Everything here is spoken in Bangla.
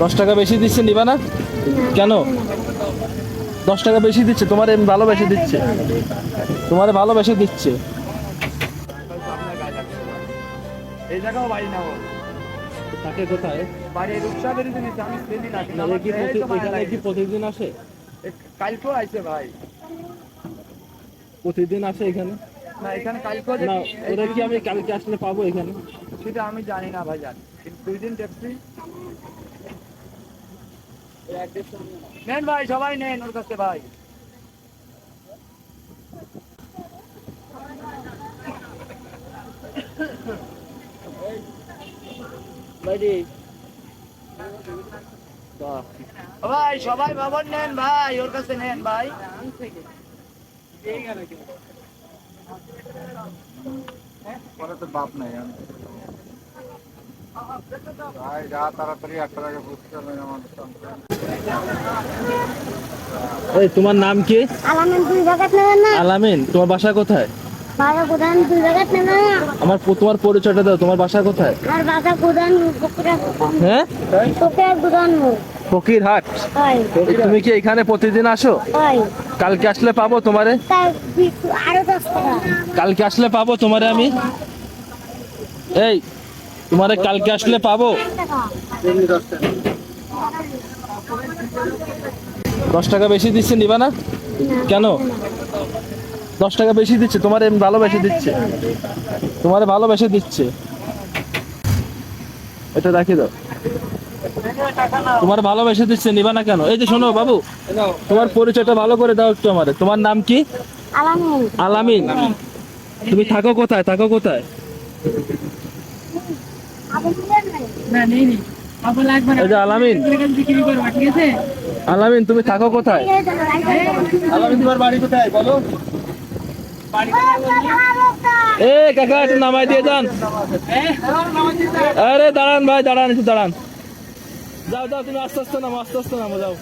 10 টাকা বেশি দিচ্ছে, নিবা না কেন? 10 টাকা বেশি দিচ্ছে, তোমার ভালোবেসে দিচ্ছে, তোমার ভালোবেসে দিচ্ছে। এই জায়গাও বাড়ি না ওর। থাকে কোথায়? বাড়ি রূপসা বেরিয়ে নিচ্ছে, আমি চিনি না। এখানে কি প্রতিদিন আসে? কালকেও আইছে ভাই। প্রতিদিন আসে এখানে? না এখানে কালকেও না, ওরা কি আমি কালকে আসলে পাবো এখানে? সেটা আমি জানি না ভাই, জানি 2 দিন ট্যাক্সি নেন ভাই, সবাই নেন ওর কাছে ভাই। ভাই সবাই বাবর নেন ভাই, ওর কাছে নেন ভাই। পরে তো বাপ নাই ভাই, যা তাড়াতাড়ি 8 টাকা বুঝতে হবে আমাদের সংসার। এই তোমার নাম কি? আলামিন, 2 জায়গাত নেবেন না? আলামিন, তোমার বাসা কোথায়? বাসা কোদান 2 জায়গাত নেবেন না? তোমার পরিচয়টা দাও, তোমার বাসা কোথায়? আর বাসা কোদান ফকিরা। হ্যাঁ, ফকিরা কোদান মো। ফকিরহাট। হয় তুমি কি এখানে প্রতিদিন আসো? হয়। কালকে আসলে পাবো তোমারে? তার আরো 10 টাকা। কালকে আসলে পাবো তোমারে আমি? এই, তোমারে কালকে আসলে পাবো? 10 টাকা বেশি দিচ্ছে, নিবা না কেন? 10 টাকা বেশি দিচ্ছে, তোমার ভালোবেসে দিচ্ছে, তোমার ভালোবেসে দিচ্ছে। এটা রাখি দাও, তোমার ভালোবেসে দিচ্ছে, নিবা না কেন? এই যে শোনো বাবু, তোমার পরিচয়টা ভালো করে দাও একটু আমারে। তোমার নাম কি? আলামিন। আলামিন। তুমি থাকো কোথায়? থাকো কোথায়? না নেই নি। আবু লাগবে না। এই যে আলামিন। বিক্রি করব, ঠিক আছে? আলামিন, তুমি থাকো কোথায়? আলামিন, তোমার বাড়ি কোথায় বলো? এ কাকা, একটু নামাই দিয়ে যান। আরে দাঁড়ান ভাই, দাঁড়ান, একটু দাঁড়ান। যাও যাও, তুমি আস্তে আস্তে নামো, আস্তে আস্তে নামো, যাও।